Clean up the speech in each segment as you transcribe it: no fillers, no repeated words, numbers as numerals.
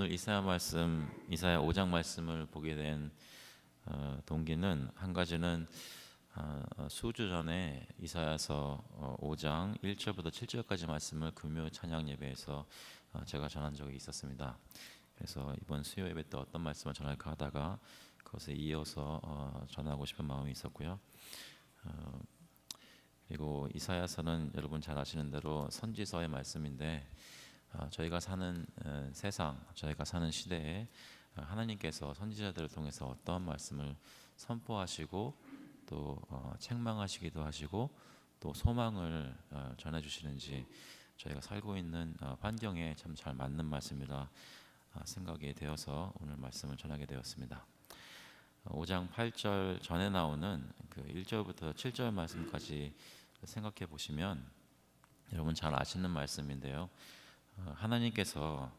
오늘 이사야 5장 말씀을 보게 된 동기는 한 가지는 수주 전에 이사야서 5장 1절부터 7절까지 말씀을 금요 찬양 예배에서 제가 전한 적이 있었습니다. 그래서 이번 수요 예배 때 어떤 말씀을 전할까 하다가 그것에 이어서 전하고 싶은 마음이 있었고요. 그리고 이사야서는 여러분 잘 아시는 대로 선지서의 말씀인데 저희가 사는 세상, 저희가 사는 시대에 하나님께서 선지자들을 통해서 어떤 말씀을 선포하시고 또 책망하시기도 하시고 또 소망을 전해주시는지 저희가 살고 있는 환경에 참 잘 맞는 말씀이라 생각이 되어서 오늘 말씀을 전하게 되었습니다. 5장 8절 전에 나오는 그 1절부터 7절 말씀까지 생각해 보시면 여러분 잘 아시는 말씀인데요. 하나님께서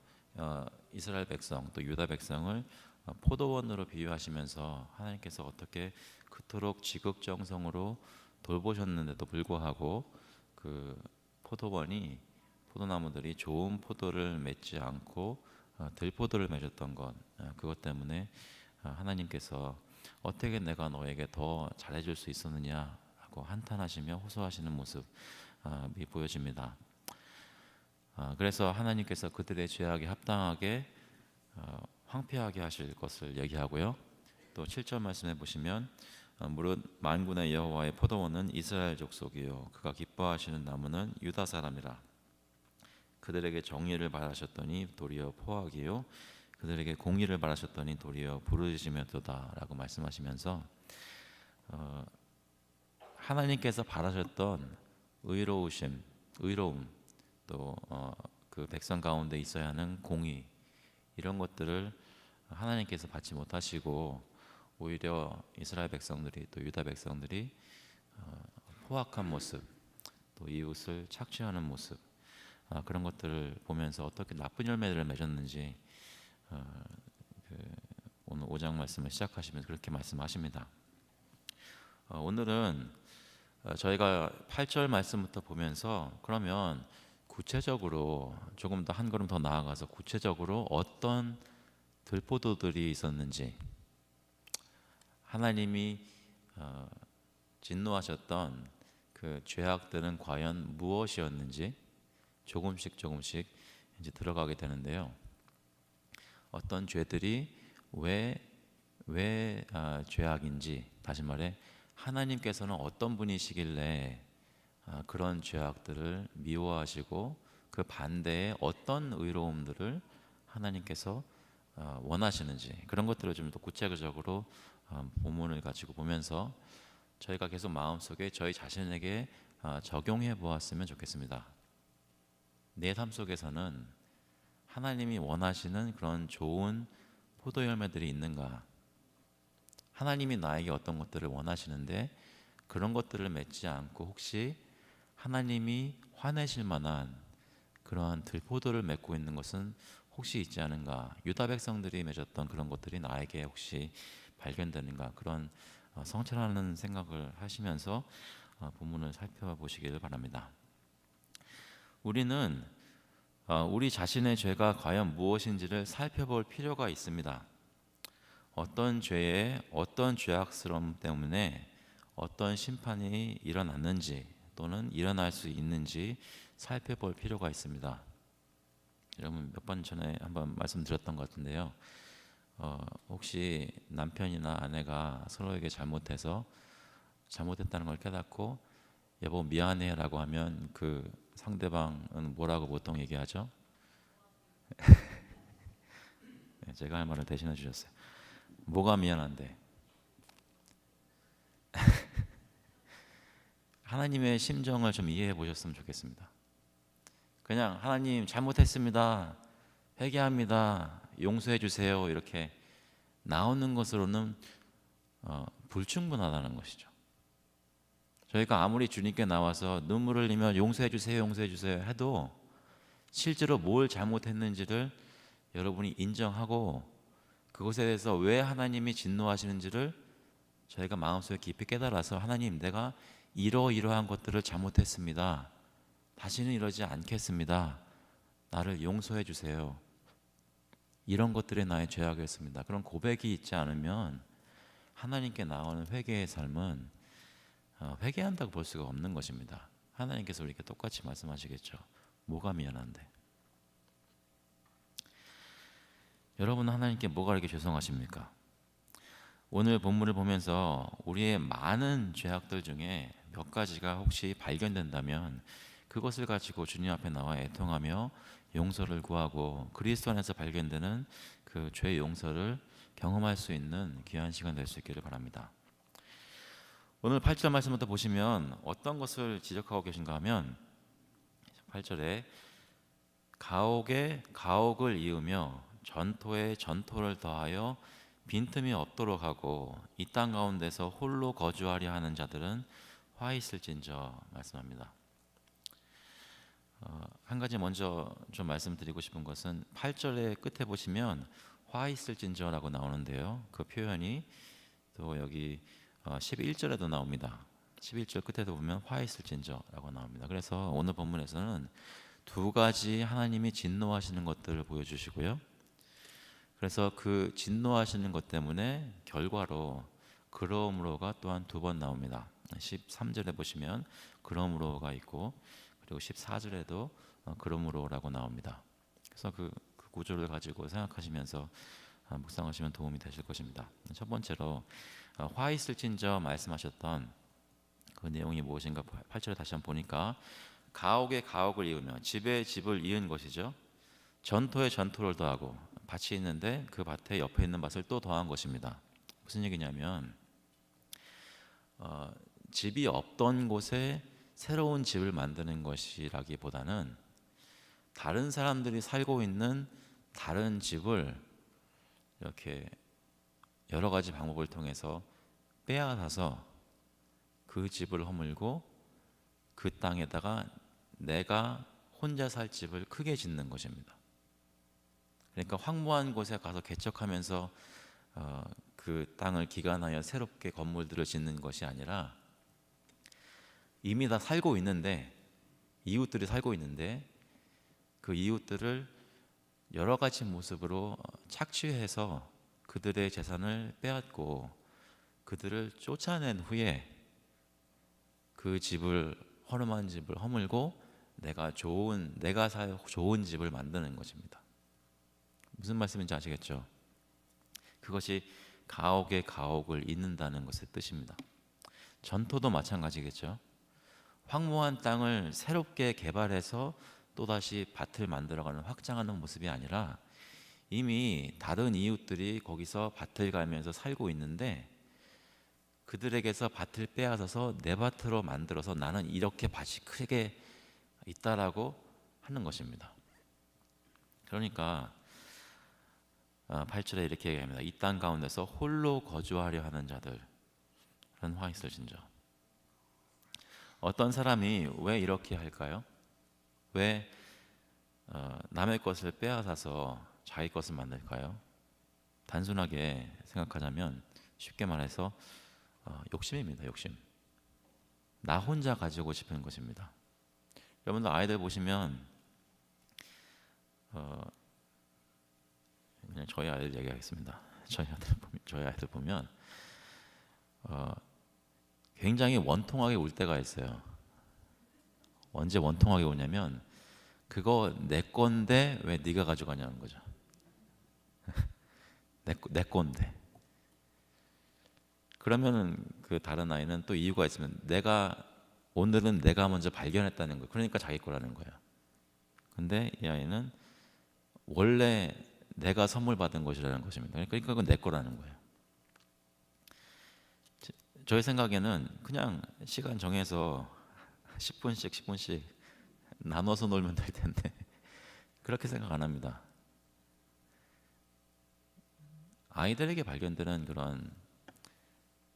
이스라엘 백성 또 유다 백성을 포도원으로 비유하시면서 하나님께서 어떻게 그토록 지극정성으로 돌보셨는데도 불구하고 그 포도나무들이 좋은 포도를 맺지 않고 들포도를 맺었던 것, 그것 때문에 하나님께서 어떻게 내가 너에게 더 잘해줄 수 있었느냐라고 한탄하시며 호소하시는 모습이 보여집니다. 그래서 하나님께서 그들의 죄악에 합당하게 황폐하게 하실 것을 얘기하고요. 또 7절 말씀해 보시면 무릇 만군의 여호와의 포도원은 이스라엘 족속이요 그가 기뻐하시는 나무는 유다 사람이라. 그들에게 정의를 바라셨더니 도리어 포악이요 그들에게 공의를 바라셨더니 도리어 부르짖으며도다 라고 말씀하시면서 하나님께서 바라셨던 의로움 또 그 백성 가운데 있어야 하는 공의, 이런 것들을 하나님께서 받지 못하시고 오히려 이스라엘 백성들이 또 유다 백성들이 포악한 모습, 또 이웃을 착취하는 모습, 그런 것들을 보면서 어떻게 나쁜 열매들을 맺었는지 오늘 5장 말씀을 시작하시면서 그렇게 말씀하십니다. 오늘은 저희가 8절 말씀부터 보면서 그러면 구체적으로 조금 더 한 걸음 더 나아가서 구체적으로 어떤 들포도들이 있었는지, 하나님이 진노하셨던 그 죄악들은 과연 무엇이었는지 조금씩 이제 들어가게 되는데요. 어떤 죄들이 왜 죄악인지, 다시 말해 하나님께서는 어떤 분이시길래 그런 죄악들을 미워하시고 그 반대에 어떤 의로움들을 하나님께서 원하시는지, 그런 것들을 좀 더 구체적으로 본문을 가지고 보면서 저희가 계속 마음속에 저희 자신에게 적용해 보았으면 좋겠습니다. 내 삶 속에서는 하나님이 원하시는 그런 좋은 포도 열매들이 있는가? 하나님이 나에게 어떤 것들을 원하시는데 그런 것들을 맺지 않고 혹시 하나님이 화내실 만한 그러한 들포도를 맺고 있는 것은 혹시 있지 않은가? 유다 백성들이 맺었던 그런 것들이 나에게 혹시 발견되는가? 그런 성찰하는 생각을 하시면서 본문을 살펴보시기를 바랍니다. 우리는 우리 자신의 죄가 과연 무엇인지를 살펴볼 필요가 있습니다. 어떤 죄에 어떤 죄악스러움 때문에 어떤 심판이 일어났는지 또는 일어날 수 있는지 살펴볼 필요가 있습니다. 여러분 몇 번 전에 한번 말씀드렸던 것 같은데요. 혹시 남편이나 아내가 서로에게 잘못했다는 걸 깨닫고 여보 미안해 라고 하면 그 상대방은 뭐라고 보통 얘기하죠? 제가 할 말을 대신해 주셨어요. 뭐가 미안한데? 하나님의 심정을 좀 이해해 보셨으면 좋겠습니다. 그냥 하나님 잘못했습니다, 회개합니다, 용서해 주세요 이렇게 나오는 것으로는 불충분하다는 것이죠. 저희가 아무리 주님께 나와서 눈물을 흘리며 용서해 주세요 해도 실제로 뭘 잘못했는지를 여러분이 인정하고 그것에 대해서 왜 하나님이 진노하시는지를 저희가 마음속에 깊이 깨달아서 하나님 내가 이러이러한 것들을 잘못했습니다, 다시는 이러지 않겠습니다, 나를 용서해 주세요, 이런 것들이 나의 죄악이었습니다. 그런 고백이 있지 않으면 하나님께 나오는 회개의 삶은 회개한다고 볼 수가 없는 것입니다. 하나님께서 우리에게 똑같이 말씀하시겠죠. 뭐가 미안한데? 여러분, 하나님께 뭐가 이렇게 죄송하십니까? 오늘 본문을 보면서 우리의 많은 죄악들 중에 몇 가지가 혹시 발견된다면 그것을 가지고 주님 앞에 나와 애통하며 용서를 구하고 그리스도 안에서 발견되는 그 죄 용서를 경험할 수 있는 귀한 시간 될 수 있기를 바랍니다. 오늘 8절 말씀부터 보시면 어떤 것을 지적하고 계신가 하면 8절에 가옥에 가옥을 이으며 전토에 전토를 더하여 빈틈이 없도록 하고 이 땅 가운데서 홀로 거주하려 하는 자들은 화 있을진저 말씀합니다. 한 가지 먼저 좀 말씀드리고 싶은 것은 8절의 끝에 보시면 화 있을진저라고 나오는데요. 그 표현이 또 여기 11절에도 나옵니다. 11절 끝에도 보면 화 있을진저라고 나옵니다. 그래서 오늘 본문에서는 두 가지 하나님이 진노하시는 것들을 보여주시고요. 그래서 그 진노하시는 것 때문에 결과로 그러므로가 또한 두 번 나옵니다. 13절에 보시면 그러므로가 있고 그리고 14절에도 그러므로라고 나옵니다. 그래서 그 구조를 가지고 생각하시면서 묵상하시면 도움이 되실 것입니다. 첫 번째로 화 있을진저 말씀하셨던 그 내용이 무엇인가 8절에 다시 한번 보니까 가옥에 가옥을 이으며 집에 집을 이은 것이죠. 전토에 전토를 더하고 밭이 있는데 그 밭에 옆에 있는 밭을 또 더한 것입니다. 무슨 얘기냐면 집이 없던 곳에 새로운 집을 만드는 것이라기보다는 다른 사람들이 살고 있는 다른 집을 이렇게 여러 가지 방법을 통해서 빼앗아서 그 집을 허물고 그 땅에다가 내가 혼자 살 집을 크게 짓는 것입니다. 그러니까 황무한 곳에 가서 개척하면서 그 땅을 기간하여 새롭게 건물들을 짓는 것이 아니라 이미 다 살고 있는데 이웃들이 살고 있는데 그 이웃들을 여러 가지 모습으로 착취해서 그들의 재산을 빼앗고 그들을 쫓아낸 후에 그 집을 허름한 집을 허물고 내가 살 좋은 집을 만드는 것입니다. 무슨 말씀인지 아시겠죠? 그것이 가옥에 가옥을 잇는다는 것의 뜻입니다. 전토도 마찬가지겠죠. 황무한 땅을 새롭게 개발해서 또다시 밭을 만들어가는 확장하는 모습이 아니라 이미 다른 이웃들이 거기서 밭을 갈면서 살고 있는데 그들에게서 밭을 빼앗아서 내 밭으로 만들어서 나는 이렇게 밭이 크게 있다라고 하는 것입니다. 그러니까 8절에 이렇게 얘기합니다. 이 땅 가운데서 홀로 거주하려 하는 자들은 화 있을진저. 어떤 사람이 왜 이렇게 할까요? 왜 남의 것을 빼앗아서 자기 것을 만들까요? 단순하게 생각하자면 쉽게 말해서 욕심입니다. 욕심. 나 혼자 가지고 싶은 것입니다. 여러분들 아이들 보시면 그냥 저희 아이들 얘기하겠습니다. 저희 아이들 보면 굉장히 원통하게 울 때가 있어요. 언제 원통하게 우냐면 그거 내 건데 왜 네가 가져가냐는 거죠. 내 건데. 그러면은 그 다른 아이는 또 이유가 있으면 오늘은 내가 먼저 발견했다는 거예요. 그러니까 자기 거라는 거예요. 근데 이 아이는 원래 내가 선물 받은 것이라는 것입니다. 그러니까 그건 내 거라는 거예요. 저의 생각에는 그냥 시간 정해서 10분씩 나눠서 놀면 될 텐데 그렇게 생각 안 합니다. 아이들에게 발견되는 그런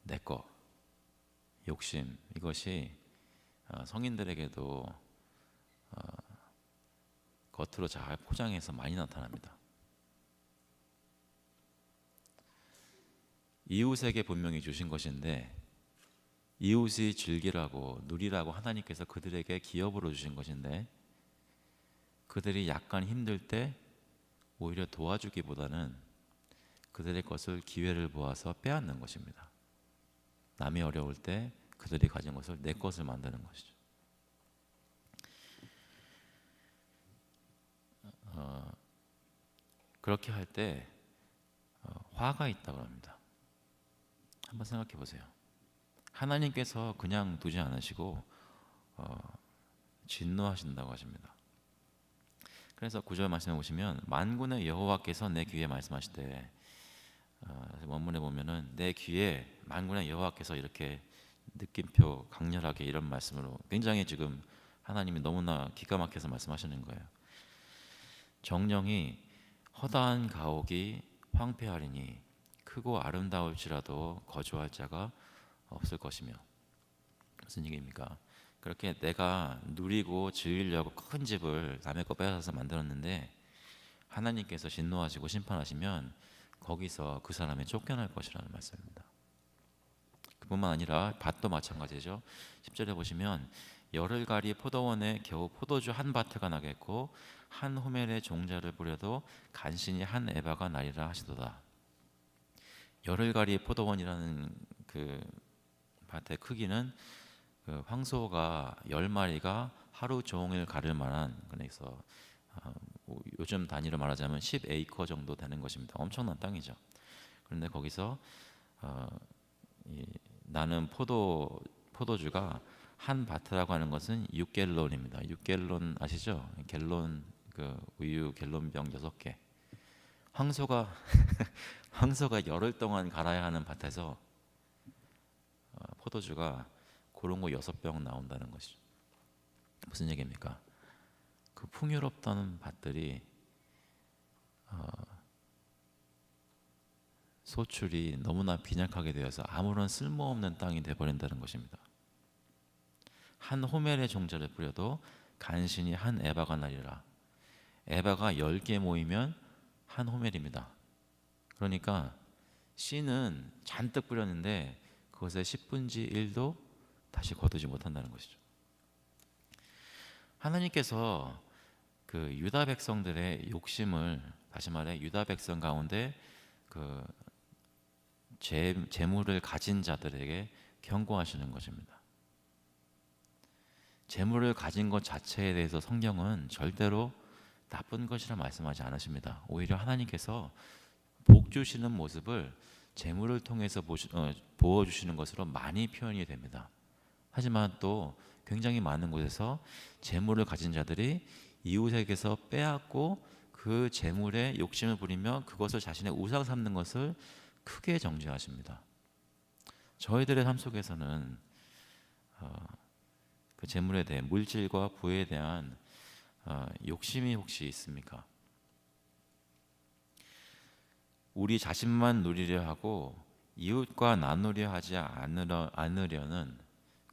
내 거, 욕심, 이것이 성인들에게도 겉으로 잘 포장해서 많이 나타납니다. 이웃에게 분명히 주신 것인데 이웃이 즐기라고 누리라고 하나님께서 그들에게 기업으로 주신 것인데 그들이 약간 힘들 때 오히려 도와주기보다는 그들의 것을 기회를 보아서 빼앗는 것입니다. 남이 어려울 때 그들이 가진 것을 내 것을 만드는 것이죠. 그렇게 할 때 화가 있다고 합니다. 한번 생각해 보세요. 하나님께서 그냥 두지 않으시고 진노하신다고 하십니다. 그래서 9절 말씀해 보시면 만군의 여호와께서 내 귀에 말씀하시되, 원문에 보면은 내 귀에 만군의 여호와께서 이렇게 느낌표 강렬하게 이런 말씀으로 굉장히 지금 하나님이 너무나 기가 막혀서 말씀하시는 거예요. 정령이 허다한 가옥이 황폐하리니 크고 아름다울지라도 거주할 자가 없을 것이며. 무슨 얘기입니까? 그렇게 내가 누리고 즐기려고 큰 집을 남의 거 빼앗아서 만들었는데 하나님께서 진노하시고 심판하시면 거기서 그 사람이 쫓겨날 것이라는 말씀입니다. 그뿐만 아니라 밭도 마찬가지죠. 10절에 보시면 열흘가리 포도원에 겨우 포도주 한 바트가 나겠고 한 호멜의 종자를 뿌려도 간신히 한 에바가 나리라 하시도다. 열흘가리 포도원이라는 그 밭의 크기는 그 황소가 10마리가 하루 종일 가를 만한, 그래서 요즘 단위로 말하자면 10에이커 정도 되는 것입니다. 엄청난 땅이죠. 그런데 거기서 나는 포도주가 한 바트라고 하는 것은 6갤론입니다. 6갤론 아시죠? 갤론, 그 우유 갤론병 6개. 황소가 열흘 동안 갈아야 하는 밭에서 포도주가 그런 거 6병 나온다는 것이죠. 무슨 얘기입니까? 그 풍요롭다는 밭들이 소출이 너무나 빈약하게 되어서 아무런 쓸모없는 땅이 되어버린다는 것입니다. 한 호멜의 종자를 뿌려도 간신히 한 에바가 나리라. 에바가 10개 모이면 한 호멜입니다. 그러니까 씨는 잔뜩 뿌렸는데 그것의 10분의 1도 다시 거두지 못한다는 것이죠. 하나님께서 그 유다 백성들의 욕심을, 다시 말해 유다 백성 가운데 그 재물을 가진 자들에게 경고하시는 것입니다. 재물을 가진 것 자체에 대해서 성경은 절대로 나쁜 것이라 말씀하지 않으십니다. 오히려 하나님께서 복 주시는 모습을 재물을 통해서 보여주시는 것으로 많이 표현이 됩니다. 하지만 또 굉장히 많은 곳에서 재물을 가진 자들이 이웃에게서 빼앗고 그 재물에 욕심을 부리며 그것을 자신의 우상 삼는 것을 크게 정죄하십니다. 저희들의 삶 속에서는 그 재물에 대해, 물질과 부에 대한 욕심이 혹시 있습니까? 우리 자신만 누리려 하고 이웃과 나누려 하지 않으려는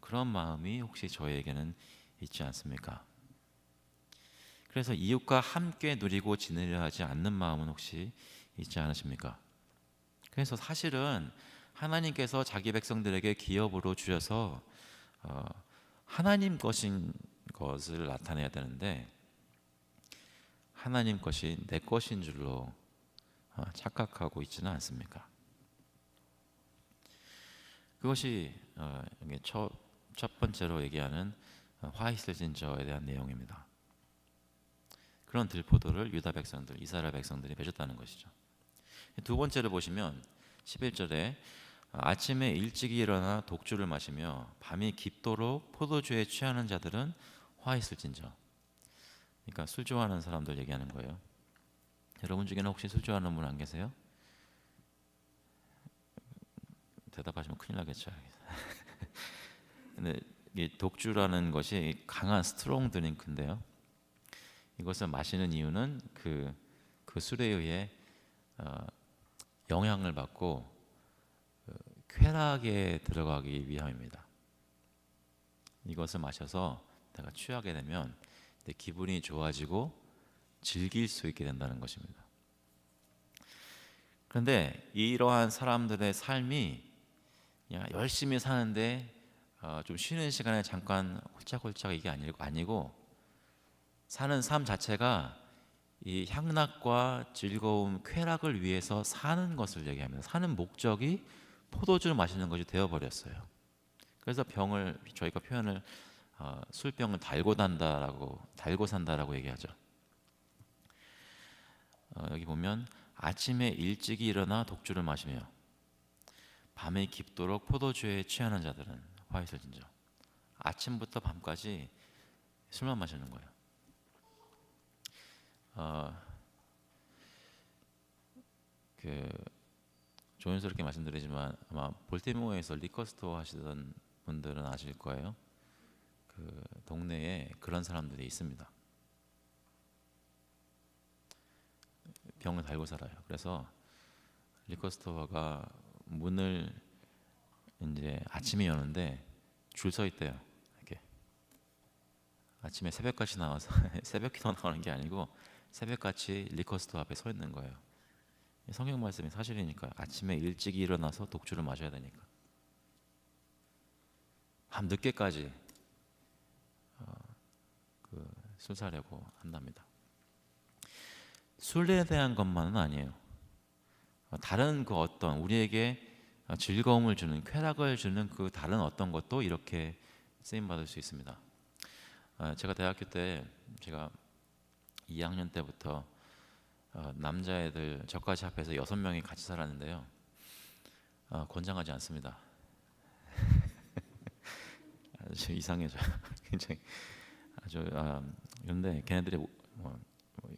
그런 마음이 혹시 저희에게는 있지 않습니까? 그래서 이웃과 함께 누리고 지내려 하지 않는 마음은 혹시 있지 않으십니까? 그래서 사실은 하나님께서 자기 백성들에게 기업으로 주셔서 하나님 것인 것을 나타내야 되는데 하나님 것이 내 것인 줄로 착각하고 있지는 않습니까? 그것이 첫 번째로 얘기하는 화이슬진저에 대한 내용입니다. 그런 들포도를 유다 백성들, 이스라엘 백성들이 맺었다는 것이죠. 두 번째를 보시면 11절에 아침에 일찍이 일어나 독주를 마시며 밤이 깊도록 포도주에 취하는 자들은 화 있을진저. 그러니까 술 좋아하는 사람들 얘기하는 거예요. 여러분 중에는 혹시 술 좋아하는 분 안 계세요? 대답하시면 큰일 나겠죠. 근데 이 독주라는 것이 강한 스트롱 드링크인데요. 이것을 마시는 이유는 그 술에 의해 영향을 받고 쾌락에 들어가기 위함입니다. 이것을 마셔서 내가 취하게 되면 내 기분이 좋아지고 즐길 수 있게 된다는 것입니다. 그런데 이러한 사람들의 삶이 그냥 열심히 사는데 좀 쉬는 시간에 잠깐 홀짝홀짝 이게 아니고 사는 삶 자체가 이 향락과 즐거움, 쾌락을 위해서 사는 것을 얘기합니다. 사는 목적이 포도주를 마시는 것이 되어버렸어요. 그래서 병을 저희가 표현을 술병을 달고 산다라고 얘기하죠. 여기 보면 아침에 일찍이 일어나 독주를 마시며 밤에 깊도록 포도주에 취하는 자들은 화이트를 진저. 아침부터 밤까지 술만 마시는 거예요. 조연스럽게 말씀드리지만 아마 볼티모어에서 리커스토어 하시던 분들은 아실 거예요. 그 동네에 그런 사람들이 있습니다. 병을 달고 살아요. 그래서 리커스토어가 문을 이제 아침에 여는데 줄 서 있대요. 이렇게 아침에 새벽같이 나와서 새벽기도 나가는 게 아니고 새벽같이 리커스토어 앞에 서 있는 거예요. 성경 말씀이 사실이니까 아침에 일찍 일어나서 독주를 마셔야 되니까 밤 늦게까지 술 사려고 한답니다. 술에 대한 것만은 아니에요. 다른 그 어떤 우리에게 즐거움을 주는 쾌락을 주는 그 다른 어떤 것도 이렇게 쓰임 받을 수 있습니다. 제가 대학교 때 제가 2학년 때부터 남자애들 저까지 합해서 6명이 같이 살았는데요. 권장하지 않습니다. 아주 이상해져요. 굉장히 아주 그런데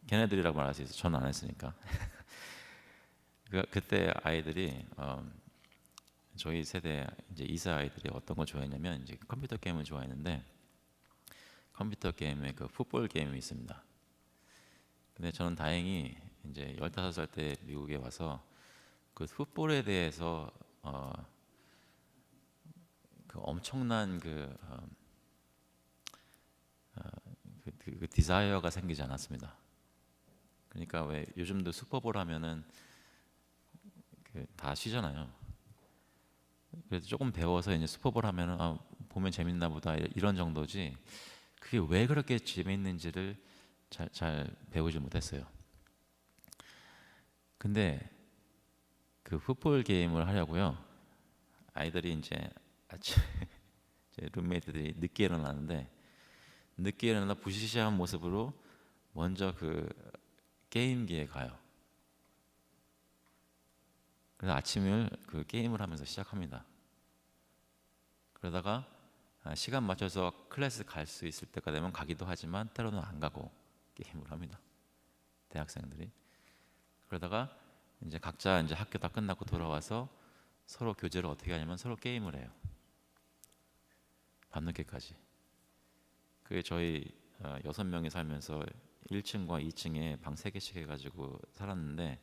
걔네들이라고 말할 수 있어요. 저는 안 했으니까. 그때 아이들이 저희 세대 이제 이사 아이들이 어떤 걸 좋아했냐면 이제 컴퓨터 게임을 좋아했는데 컴퓨터 게임에 그 풋볼 게임이 있습니다. 근데 저는 다행히 이제 15살 때 미국에 와서 그 풋볼에 대해서 그 엄청난 그 디자이어가 생기지 않았습니다. 그러니까 왜 요즘도 슈퍼볼 하면은 다 쉬잖아요. 그래도 조금 배워서 이제 슈퍼볼 하면은 보면 재밌나 보다 이런 정도지 그게 왜 그렇게 재밌는지를 잘 배우지 못했어요. 근데 그 풋볼 게임을 하려고요. 아이들이 이제 아침 제 룸메이트들이 늦게 일어나는데 늦게 일어나 부시시한 모습으로 먼저 그 게임기에 가요. 그래서 아침을 그 게임을 하면서 시작합니다. 그러다가 시간 맞춰서 클래스 갈 수 있을 때가 되면 가기도 하지만 때로는 안 가고 게임을 합니다. 대학생들이. 그러다가 이제 각자 이제 학교 다 끝나고 돌아와서 서로 교제를 어떻게 하냐면 서로 게임을 해요. 밤늦게까지. 그게 저희 6명이 살면서 1층과 2층에 방 3개씩 해가지고 살았는데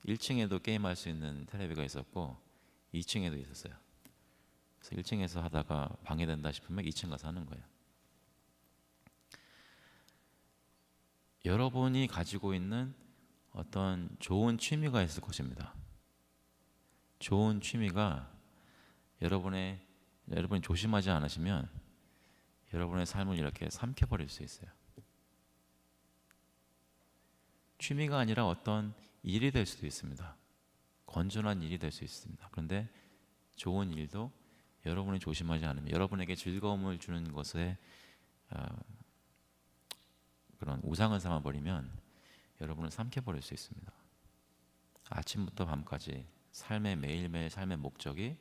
1층에도 게임할 수 있는 텔레비가 있었고 2층에도 있었어요. 그래서 1층에서 하다가 방해된다 싶으면 2층 가서 하는 거예요. 여러분이 가지고 있는 어떤 좋은 취미가 있을 것입니다. 좋은 취미가 여러분이 조심하지 않으시면 여러분의 삶을 이렇게 삼켜버릴 수 있어요. 취미가 아니라 어떤 일이 될 수도 있습니다. 건전한 일이 될 수 있습니다. 그런데 좋은 일도 여러분이 조심하지 않으면 여러분에게 즐거움을 주는 것에 그런 우상을 삼아버리면 여러분을 삼켜버릴 수 있습니다. 아침부터 밤까지 매일매일 삶의 목적이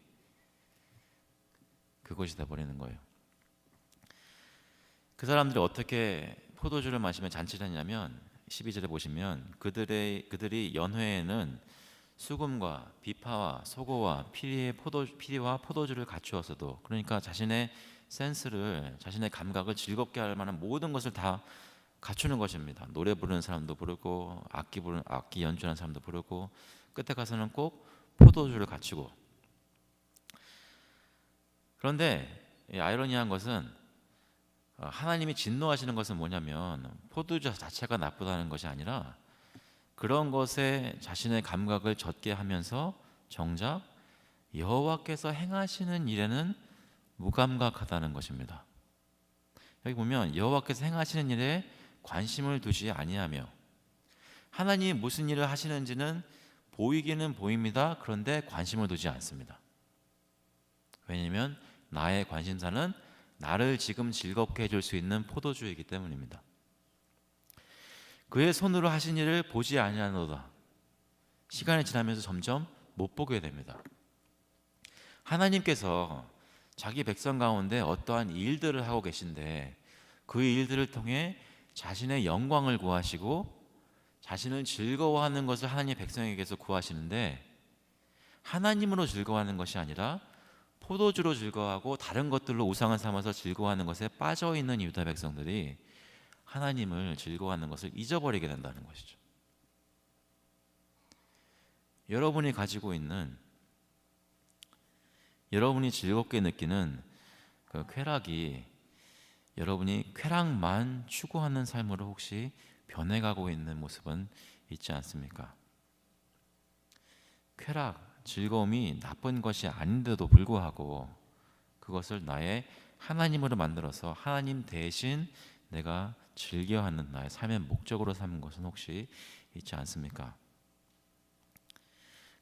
그것이 돼버리는 거예요. 그 사람들이 어떻게 포도주를 마시며 잔치를 했냐면 12절에 보시면 그들이 연회에는 수금과 비파와 소고와 피리와 포도주를 갖추었어도, 그러니까 자신의 센스를, 자신의 감각을 즐겁게 할 만한 모든 것을 다 갖추는 것입니다. 노래 부르는 사람도 부르고 악기 연주하는 사람도 부르고 끝에 가서는 꼭 포도주를 갖추고. 그런데 이 아이러니한 것은 하나님이 진노하시는 것은 뭐냐면 포도주 자체가 나쁘다는 것이 아니라 그런 것에 자신의 감각을 젖게 하면서 정작 여호와께서 행하시는 일에는 무감각하다는 것입니다. 여기 보면 여호와께서 행하시는 일에 관심을 두지 아니하며, 하나님이 무슨 일을 하시는지는 보이기는 보입니다. 그런데 관심을 두지 않습니다. 왜냐하면 나의 관심사는 나를 지금 즐겁게 해줄 수 있는 포도주이기 때문입니다. 그의 손으로 하신 일을 보지 아니하노다. 시간이 지나면서 점점 못 보게 됩니다. 하나님께서 자기 백성 가운데 어떠한 일들을 하고 계신데 그 일들을 통해 자신의 영광을 구하시고 자신을 즐거워하는 것을 하나님의 백성에게서 구하시는데, 하나님으로 즐거워하는 것이 아니라 포도주로 즐거워하고 다른 것들로 우상을 삼아서 즐거워하는 것에 빠져있는 유다 백성들이 하나님을 즐거워하는 것을 잊어버리게 된다는 것이죠. 여러분이 가지고 있는, 여러분이 즐겁게 느끼는 그 쾌락이 여러분이 쾌락만 추구하는 삶으로 혹시 변해가고 있는 모습은 있지 않습니까? 쾌락, 즐거움이 나쁜 것이 아닌데도 불구하고 그것을 나의 하나님으로 만들어서 하나님 대신 내가 즐겨하는 나의 삶의 목적으로 삼은 것은 혹시 있지 않습니까?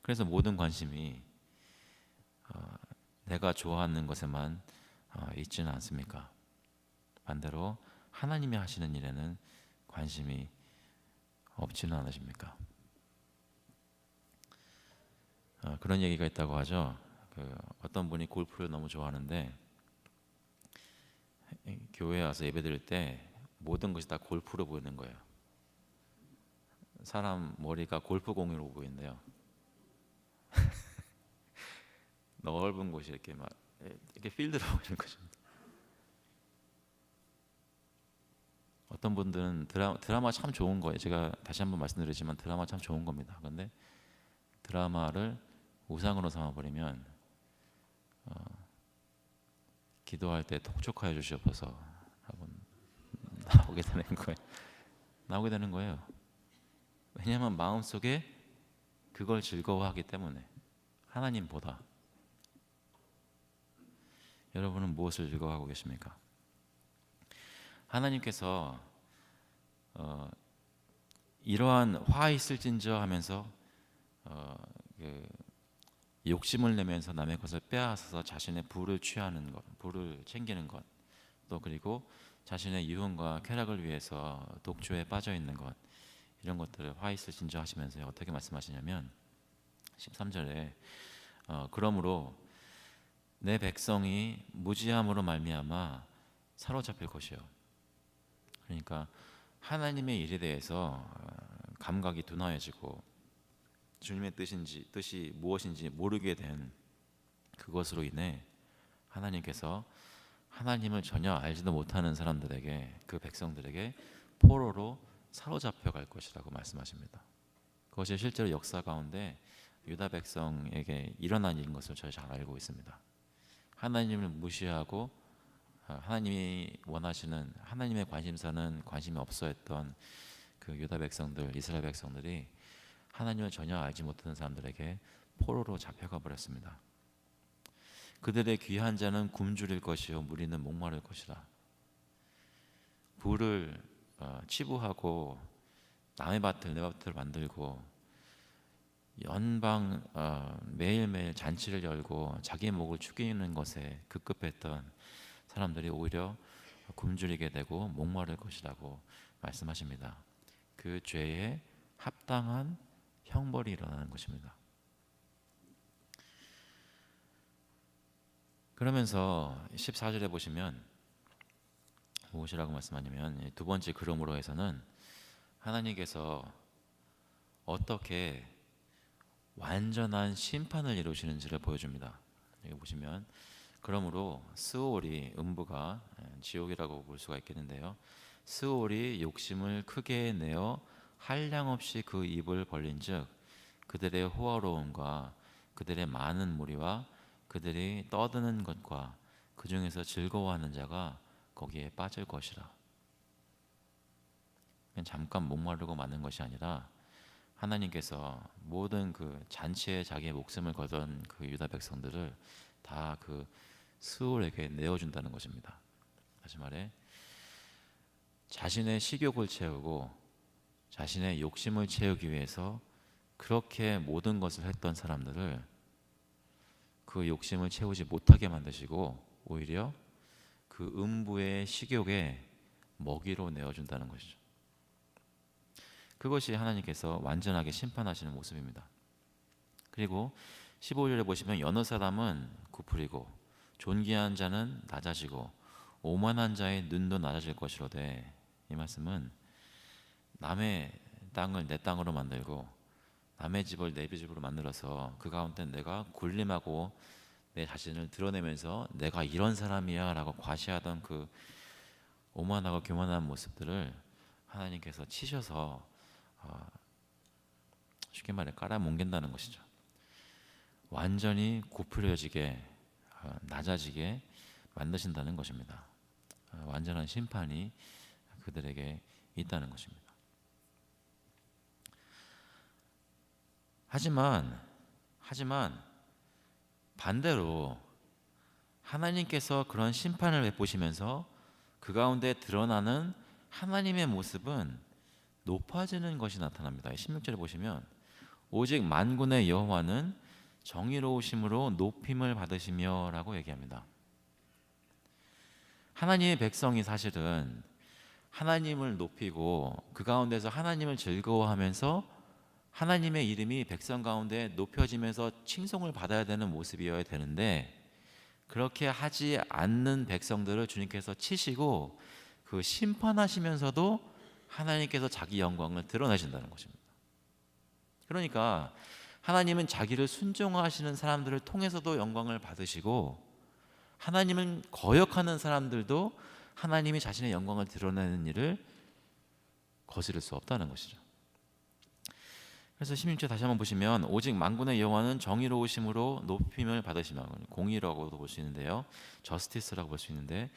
그래서 모든 관심이 내가 좋아하는 것에만 있지는 않습니까? 반대로 하나님이 하시는 일에는 관심이 없지는 않으십니까? 그런 얘기가 있다고 하죠. 어떤 분이 골프를 너무 좋아하는데 교회에 와서 예배 드릴 때 모든 것이 다 골프로 보이는 거예요. 사람 머리가 골프공으로 보이는데요. 넓은 곳이 이렇게 막 이렇게 필드로 보이는 거죠. 어떤 분들은 드라마 참 좋은 거예요. 제가 다시 한번 말씀드리지만 드라마 참 좋은 겁니다. 그런데 드라마를 우상으로 삼아버리면 기도할 때 독촉하여 주시옵소서 하고 나오게 되는 거예요. 왜냐하면 마음속에 그걸 즐거워하기 때문에. 하나님보다 여러분은 무엇을 즐거워하고 계십니까? 하나님께서 이러한 화 있을진저 하면서 욕심을 내면서 남의 것을 빼앗아서 자신의 부를 취하는 것, 부를 챙기는 것, 또 그리고 자신의 유흥과 쾌락을 위해서 독주에 빠져 있는 것, 이런 것들을 화 있을진저 하시면서 어떻게 말씀하시냐면 13절에 그러므로 내 백성이 무지함으로 말미암아 사로잡힐 것이요. 그러니까 하나님의 일에 대해서 감각이 둔하여지고 주님의 뜻이 무엇인지 모르게 된 그것으로 인해 하나님께서 하나님을 전혀 알지도 못하는 사람들에게, 그 백성들에게 포로로 사로잡혀 갈 것이라고 말씀하십니다. 그것이 실제로 역사 가운데 유다 백성에게 일어난 일인 것을 저희 잘 알고 있습니다. 하나님을 무시하고 하나님이 원하시는 하나님의 관심사는 관심이 없어 했던 그 유다 백성들, 이스라엘 백성들이 하나님을 전혀 알지 못하는 사람들에게 포로로 잡혀가 버렸습니다. 그들의 귀한 자는 굶주릴 것이요 무리는 목마를 것이라. 부를 치부하고 남의 밭을 내 밭을 만들고 연방 매일매일 잔치를 열고 자기 목을 축이는 것에 급급했던 사람들이 오히려 굶주리게 되고 목마를 것이라고 말씀하십니다. 그 죄에 합당한 형벌이 일어나는 것입니다. 그러면서 14절에 보시면 무엇이라고 말씀하냐면, 두 번째 그러므로에서는 하나님께서 어떻게 완전한 심판을 이루시는지를 보여줍니다. 여기 보시면 그러므로 스올이, 음부가 지옥이라고 볼 수가 있겠는데요, 스올이 욕심을 크게 내어 한량없이 그 입을 벌린즉 그들의 호화로움과 그들의 많은 무리와 그들이 떠드는 것과 그 중에서 즐거워하는 자가 거기에 빠질 것이라. 그냥 잠깐 목마르고 마는 것이 아니라 하나님께서 모든 그 잔치에 자기의 목숨을 걸던 그 유다 백성들을 다 그 스올에게 내어준다는 것입니다. 다시 말해 자신의 식욕을 채우고 자신의 욕심을 채우기 위해서 그렇게 모든 것을 했던 사람들을 그 욕심을 채우지 못하게 만드시고 오히려 그 음부의 식욕에 먹이로 내어준다는 것이죠. 그것이 하나님께서 완전하게 심판하시는 모습입니다. 그리고 15절에 보시면 여느 사람은 굽으리고 존귀한 자는 낮아지고 오만한 자의 눈도 낮아질 것이로되, 이 말씀은 남의 땅을 내 땅으로 만들고 남의 집을 내 집으로 만들어서 그 가운데 내가 군림하고 내 자신을 드러내면서 내가 이런 사람이야 라고 과시하던 그 오만하고 교만한 모습들을 하나님께서 치셔서 쉽게 말해 깔아뭉갠다는 것이죠. 완전히 굽으려지게 낮아지게 만드신다는 것입니다. 완전한 심판이 그들에게 있다는 것입니다. 하지만 반대로 하나님께서 그런 심판을 베푸시면서 그 가운데 드러나는 하나님의 모습은 높아지는 것이 나타납니다. 16절에 보시면 오직 만군의 여호와는 정의로우심으로 높임을 받으시며 라고 얘기합니다. 하나님의 백성이 사실은 하나님을 높이고 그 가운데서 하나님을 즐거워하면서 하나님의 이름이 백성 가운데 높여지면서 칭송을 받아야 되는 모습이어야 되는데, 그렇게 하지 않는 백성들을 주님께서 치시고 그 심판하시면서도 하나님께서 자기 영광을 드러내신다는 것입니다. 그러니까 하나님은 자기를 순종하시는 사람들을 통해서도 영광을 받으시고, 하나님은 거역하는 사람들도 하나님이 자신의 영광을 드러내는 일을 거스를 수 없다는 것이죠. 그래서 16절 다시 한번 보시면 오직 만군의 여호와는 정의로우심으로 높임을 받으시며, 공의라고도 볼 수 있는데요, 저스티스라고 볼 수 있는데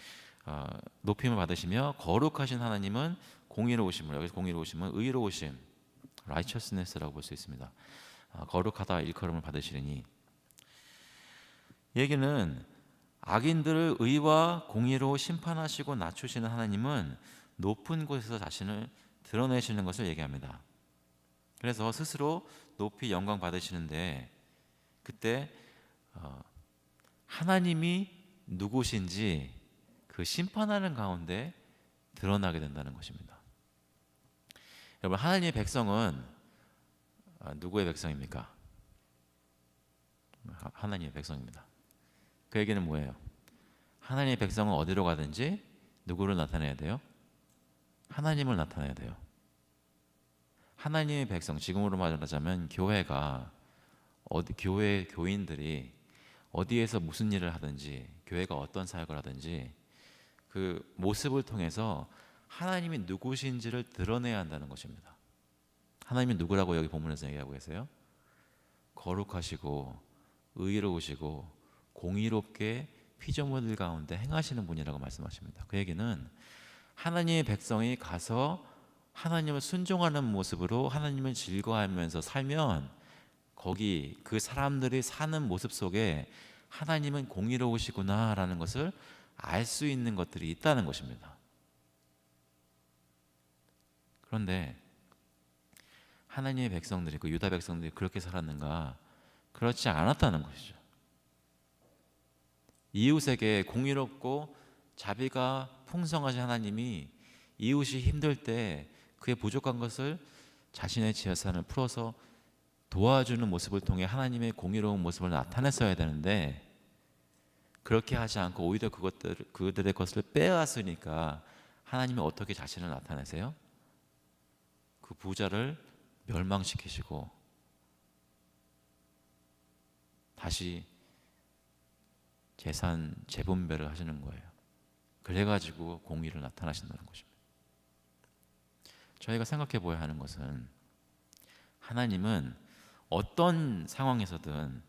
높임을 받으시며 거룩하신 하나님은 공의로우심을, 여기서 공의로우심은 의로우심, righteousness라고 볼 수 있습니다. 거룩하다 일컬음을 받으시리니, 얘기는 악인들을 의와 공의로 심판하시고 낮추시는 하나님은 높은 곳에서 자신을 드러내시는 것을 얘기합니다. 그래서 스스로 높이 영광 받으시는데, 그때 하나님이 누구신지 그 심판하는 가운데 드러나게 된다는 것입니다. 여러분, 하나님의 백성은 누구의 백성입니까? 하나님의 백성입니다. 그 얘기는 뭐예요? 하나님의 백성은 어디로 가든지 누구를 나타내야 돼요? 하나님을 나타내야 돼요. 하나님의 백성, 지금으로 말하자면 교회가 교회 교인들이 어디에서 무슨 일을 하든지, 교회가 어떤 사역을 하든지 그 모습을 통해서 하나님이 누구신지를 드러내야 한다는 것입니다. 하나님이 누구라고 여기 본문에서 얘기하고 계세요? 거룩하시고 의로우시고 공의롭게 피조물들 가운데 행하시는 분이라고 말씀하십니다. 그 얘기는 하나님의 백성이 가서 하나님을 순종하는 모습으로 하나님을 즐거워하면서 살면 거기 그 사람들이 사는 모습 속에 하나님은 공의로우시구나라는 것을 알 수 있는 것들이 있다는 것입니다. 그런데 하나님의 백성들이, 그 유다 백성들이 그렇게 살았는가? 그렇지 않았다는 것이죠. 이웃에게 공의롭고 자비가 풍성하신 하나님이 이웃이 힘들 때 그의 부족한 것을 자신의 재산을 풀어서 도와주는 모습을 통해 하나님의 공의로운 모습을 나타냈어야 되는데, 그렇게 하지 않고 오히려 그들의 것을 빼앗으니까 하나님이 어떻게 자신을 나타내세요? 그 부자를 멸망시키시고 다시 재산 재분배를 하시는 거예요. 그래가지고 공의를 나타나신다는 것입니다. 저희가 생각해 보아야 하는 것은, 하나님은 어떤 상황에서든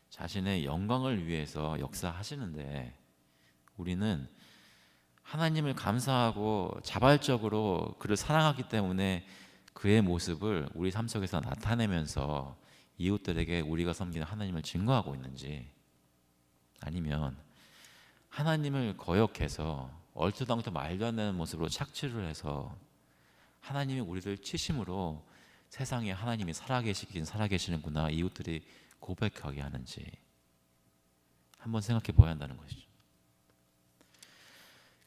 자신의 영광을 위해서 역사하시는데, 우리는 하나님을 감사하고 자발적으로 그를 사랑하기 때문에 그의 모습을 우리 삶 속에서 나타내면서 이웃들에게 우리가 섬기는 하나님을 증거하고 있는지, 아니면 하나님을 거역해서 얼토당토 말도 안 되는 모습으로 착취를 해서 하나님이 우리를 치심으로 세상에 하나님이 살아계시긴 살아계시는구나 이웃들이 고백하게 하는지 한번 생각해 보아야 한다는 것이죠.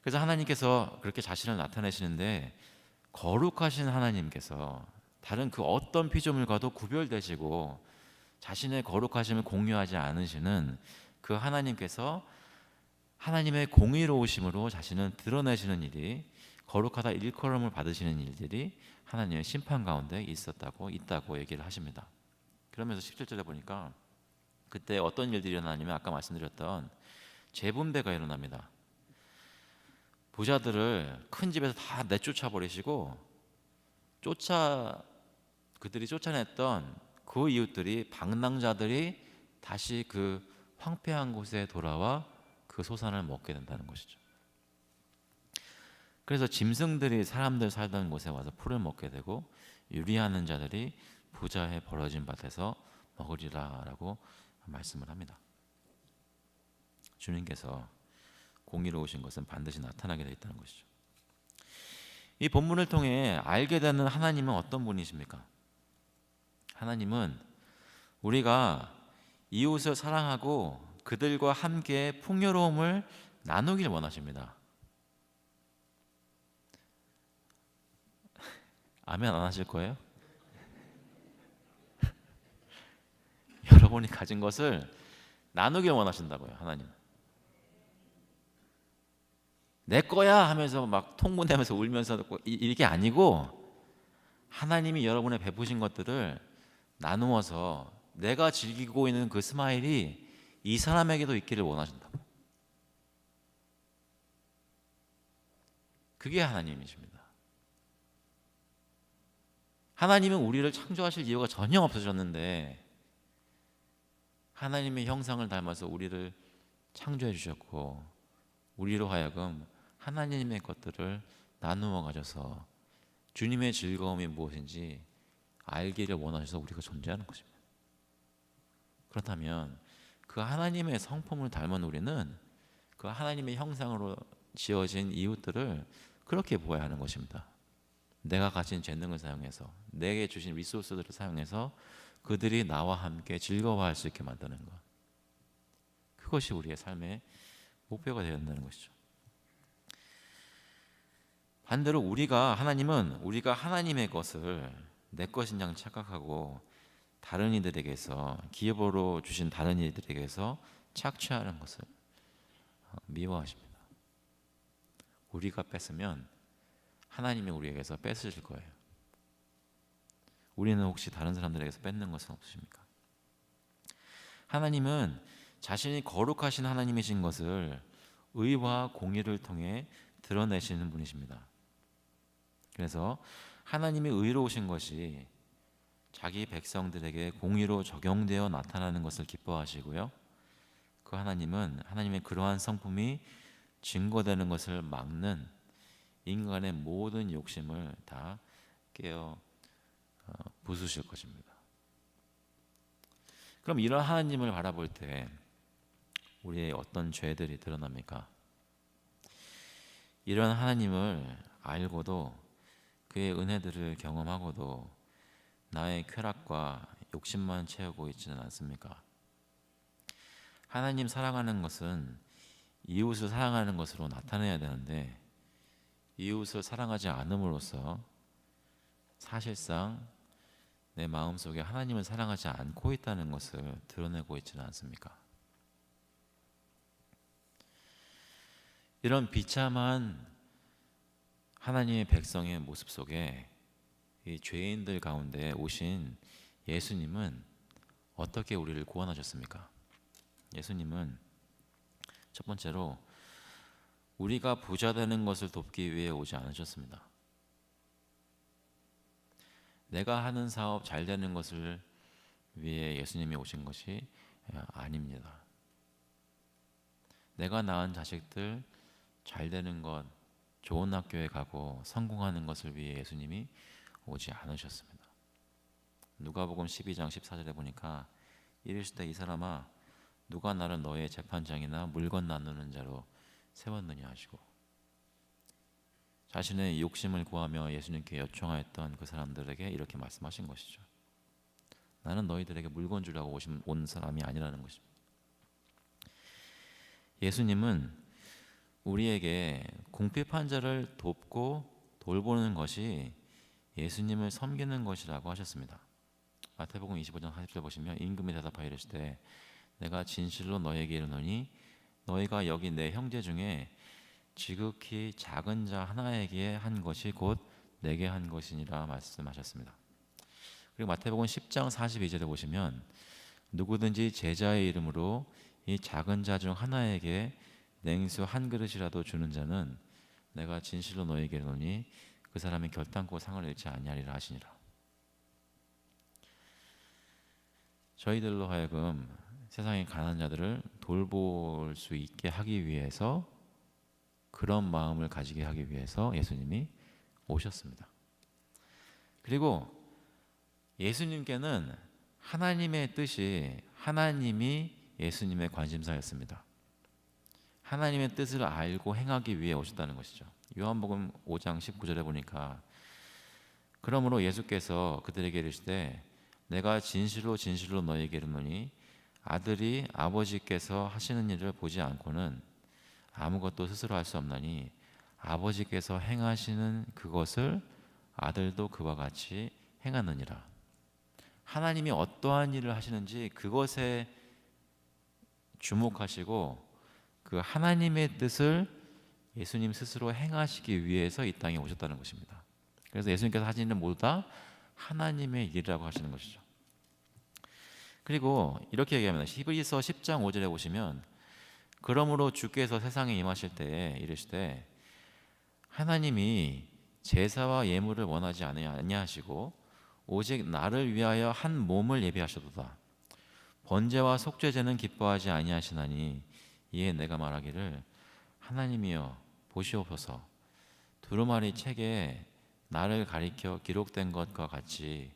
그래서 하나님께서 그렇게 자신을 나타내시는데 거룩하신 하나님께서 다른 그 어떤 피조물과도 구별되시고 자신의 거룩하심을 공유하지 않으시는 그 하나님께서 하나님의 공의로우심으로 자신을 드러내시는 일이 거룩하다 일컬음을 받으시는 일들이 하나님의 심판 가운데 있다고 얘기를 하십니다. 그러면서 17절에 보니까 그때 어떤 일들이 일어나냐면 아까 말씀드렸던 재분배가 일어납니다. 부자들을 큰 집에서 다 내쫓아 버리시고 그들이 쫓아냈던 그 이웃들이 방랑자들이 다시 그 황폐한 곳에 돌아와 그 소산을 먹게 된다는 것이죠. 그래서 짐승들이 사람들 살던 곳에 와서 풀을 먹게 되고 유리하는 자들이 부자의 벌어진 밭에서 먹으리라라고 말씀을 합니다. 주님께서 공의로우신 것은 반드시 나타나게 되어 있다는 것이죠. 이 본문을 통해 알게 되는 하나님은 어떤 분이십니까? 하나님은 우리가 이웃을 사랑하고 그들과 함께 풍요로움을 나누길 원하십니다. 아멘 안 하실 거예요? 여러분이 가진 것을 나누길 원하신다고요. 하나님 내 거야 하면서 막 통분하면서 울면서 이게 아니고 하나님이 여러분의 베푸신 것들을 나누어서 내가 즐기고 있는 그 스마일이 이 사람에게도 있기를 원하신다고. 그게 하나님이십니다. 하나님은 우리를 창조하실 이유가 전혀 없으셨는데 하나님의 형상을 닮아서 우리를 창조해 주셨고 우리로 하여금 하나님의 것들을 나누어 가져서 주님의 즐거움이 무엇인지 알기를 원하셔서 우리가 존재하는 것입니다. 그렇다면 그 하나님의 성품을 닮은 우리는 그 하나님의 형상으로 지어진 이웃들을 그렇게 보아야 하는 것입니다. 내가 가진 재능을 사용해서 내게 주신 리소스들을 사용해서 그들이 나와 함께 즐거워할 수 있게 만드는 것, 그것이 우리의 삶의 목표가 되어야 한다는 것이죠. 반대로 하나님은 우리가 하나님의 것을 내 것인 양 착각하고 다른 이들에게서 기업으로 주신 다른 이들에게서 착취하는 것을 미워하십니다. 우리가 뺏으면 하나님이 우리에게서 뺏으실 거예요. 우리는 혹시 다른 사람들에게서 뺏는 것은 없으십니까? 하나님은 자신이 거룩하신 하나님이신 것을 의와 공의를 통해 드러내시는 분이십니다. 그래서 하나님이 의로우신 것이 자기 백성들에게 공의로 적용되어 나타나는 것을 기뻐하시고요. 그 하나님은 하나님의 그러한 성품이 증거되는 것을 막는 인간의 모든 욕심을 다 깨어 부수실 것입니다. 그럼 이런 하나님을 바라볼 때 우리의 어떤 죄들이 드러납니까? 이런 하나님을 알고도 그의 은혜들을 경험하고도 나의 쾌락과 욕심만 채우고 있지는 않습니까? 하나님 사랑하는 것은 이웃을 사랑하는 것으로 나타내야 되는데 이웃을 사랑하지 않음으로써 사실상 내 마음속에 하나님을 사랑하지 않고 있다는 것을 드러내고 있지는 않습니까? 이런 비참한 하나님의 백성의 모습 속에 이 죄인들 가운데 오신 예수님은 어떻게 우리를 구원하셨습니까? 예수님은 첫 번째로 우리가 부자 되는 것을 돕기 위해 오지 않으셨습니다. 내가 하는 사업 잘 되는 것을 위해 예수님이 오신 것이 아닙니다. 내가 낳은 자식들 잘 되는 것, 좋은 학교에 가고 성공하는 것을 위해 예수님이 오지 않으셨습니다. 누가복음 12장 14절에 보니까 이르시되 이 사람아 누가 나를 너의 재판장이나 물건 나누는 자로 세웠느냐 하시고 자신의 욕심을 구하며 예수님께 요청하였던 그 사람들에게 이렇게 말씀하신 것이죠. 나는 너희들에게 물건 주려고 온 사람이 아니라는 것입니다. 예수님은 우리에게 궁핍한 자를 돕고 돌보는 것이 예수님을 섬기는 것이라고 하셨습니다. 마태복음 25장 40절 보시면 임금이 대답하여 이르시되 내가 진실로 너희에게 이르노니 너희가 여기 내 형제 중에 지극히 작은 자 하나에게 한 것이 곧 내게 한 것이니라 말씀하셨습니다. 그리고 마태복음 10장 42절에 보시면 누구든지 제자의 이름으로 이 작은 자 중 하나에게 냉수 한 그릇이라도 주는 자는 내가 진실로 너희에게 이르노니 그 사람이 결단코 상을 잃지 아니하리라 하시니라. 저희들로 하여금 세상의 가난한 자들을 돌볼 수 있게 하기 위해서, 그런 마음을 가지게 하기 위해서 예수님이 오셨습니다. 그리고 예수님께는 하나님의 뜻이, 하나님이 예수님의 관심사였습니다. 하나님의 뜻을 알고 행하기 위해 오셨다는 것이죠. 요한복음 5장 19절에 보니까 그러므로 예수께서 그들에게 이르시되 내가 진실로 진실로 너희에게 이르노니 아들이 아버지께서 하시는 일을 보지 않고는 아무것도 스스로 할 수 없나니 아버지께서 행하시는 그것을 아들도 그와 같이 행하느니라. 하나님이 어떠한 일을 하시는지 그것에 주목하시고 그 하나님의 뜻을 예수님 스스로 행하시기 위해서 이 땅에 오셨다는 것입니다. 그래서 예수님께서 하시는 일은 모두 다 하나님의 일이라고 하시는 것이죠. 그리고 이렇게 얘기합니다. 히브리서 10장 5절에 보시면 그러므로 주께서 세상에 임하실 때에 이르시되 하나님이 제사와 예물을 원하지 아니하시고 오직 나를 위하여 한 몸을 예비하셨도다. 번제와 속죄제는 기뻐하지 아니하시나니 이에 내가 말하기를 하나님이여 보시옵소서 두루마리 책에 나를 가리켜 기록된 것과 같이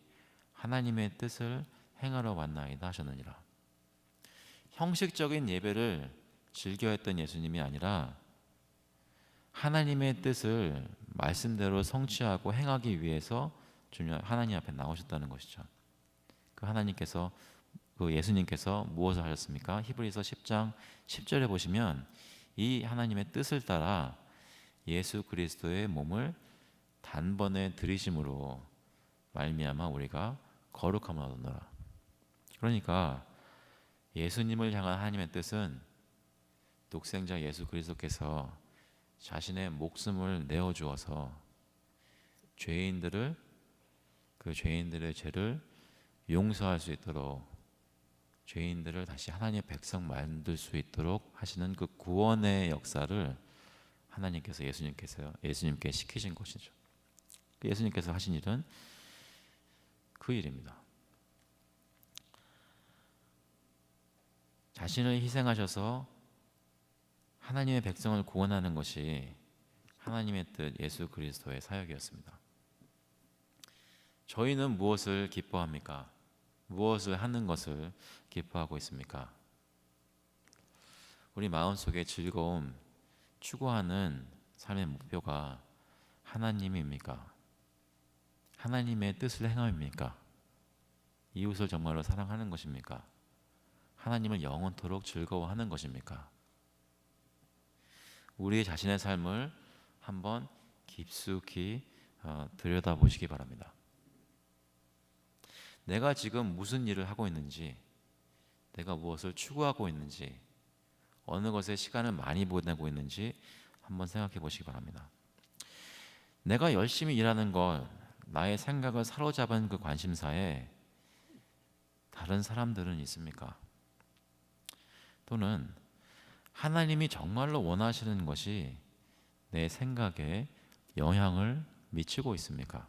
하나님의 뜻을 행하러 왔나이다 하셨느니라. 형식적인 예배를 즐겨했던 예수님이 아니라 하나님의 뜻을 말씀대로 성취하고 행하기 위해서 하나님 앞에 나오셨다는 것이죠. 그 하나님께서, 그 예수님께서 무엇을 하셨습니까? 히브리서 10장 10절에 보시면 이 하나님의 뜻을 따라 예수 그리스도의 몸을 단번에 들이심으로 말미암아 우리가 거룩함을 얻노라. 그러니까 예수님을 향한 하나님의 뜻은 독생자 예수 그리스도께서 자신의 목숨을 내어 주어서 죄인들의 죄를 용서할 수 있도록, 죄인들을 다시 하나님의 백성 만들 수 있도록 하시는 그 구원의 역사를 하나님께서 예수님께 시키신 것이죠. 예수님께서 하신 일은 그 일입니다. 자신을 희생하셔서 하나님의 백성을 구원하는 것이 하나님의 뜻, 예수 그리스도의 사역이었습니다. 저희는 무엇을 기뻐합니까? 무엇을 하는 것을 기뻐하고 있습니까? 우리 마음속에 즐거움, 추구하는 삶의 목표가 하나님입니까? 하나님의 뜻을 행함입니까? 이웃을 정말로 사랑하는 것입니까? 하나님을 영원토록 즐거워하는 것입니까? 우리 자신의 삶을 한번 깊숙이 들여다보시기 바랍니다. 내가 지금 무슨 일을 하고 있는지, 내가 무엇을 추구하고 있는지, 어느 것에 시간을 많이 보내고 있는지 한번 생각해 보시기 바랍니다. 내가 열심히 일하는 것, 나의 생각을 사로잡은 그 관심사에 다른 사람들은 있습니까? 또는 하나님이 정말로 원하시는 것이 내 생각에 영향을 미치고 있습니까?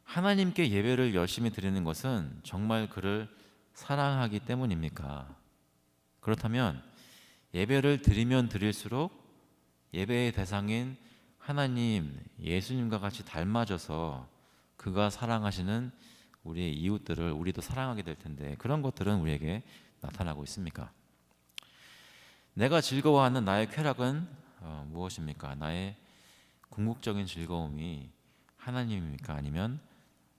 하나님께 예배를 열심히 드리는 것은 정말 그를 사랑하기 때문입니까? 그렇다면 예배를 드리면 드릴수록 예배의 대상인 하나님, 예수님과 같이 닮아져서 그가 사랑하시는 우리의 이웃들을 우리도 사랑하게 될 텐데 그런 것들은 우리에게 나타나고 있습니까? 내가 즐거워하는 나의 쾌락은 무엇입니까? 나의 궁극적인 즐거움이 하나님입니까? 아니면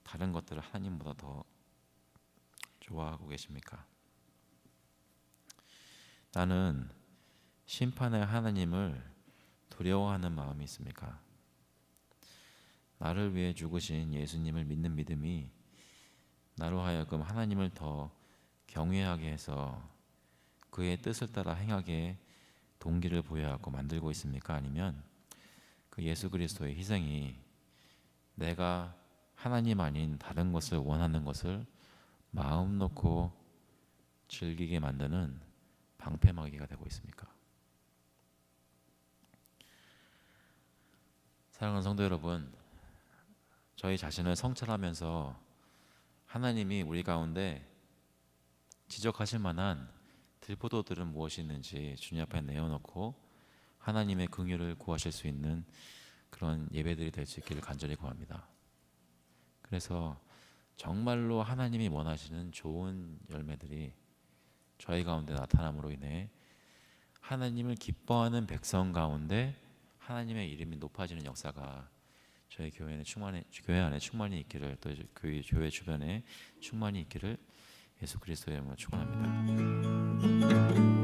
다른 것들을 하나님보다 더 좋아하고 계십니까? 나는 심판의 하나님을 두려워하는 마음이 있습니까? 나를 위해 죽으신 예수님을 믿는 믿음이 나로 하여금 하나님을 더 경외하게 해서 그의 뜻을 따라 행하게 동기를 부여하고 만들고 있습니까? 아니면 그 예수 그리스도의 희생이 내가 하나님 아닌 다른 것을 원하는 것을 마음 놓고 즐기게 만드는 방패막이가 되고 있습니까? 사랑하는 성도 여러분, 저희 자신을 성찰하면서 하나님이 우리 가운데 지적하실 만한 들포도들은 무엇이 있는지 주님 앞에 내어놓고 하나님의 긍휼을 구하실 수 있는 그런 예배들이 될 수 있기를 간절히 구합니다. 그래서 정말로 하나님이 원하시는 좋은 열매들이 저희 가운데 나타남으로 인해 하나님을 기뻐하는 백성 가운데 하나님의 이름이 높아지는 역사가 저희 교회 안에 충만히 있기를, 또 교회 주변에 충만히 있기를 예수 그리스도의 이름으로 축원합니다.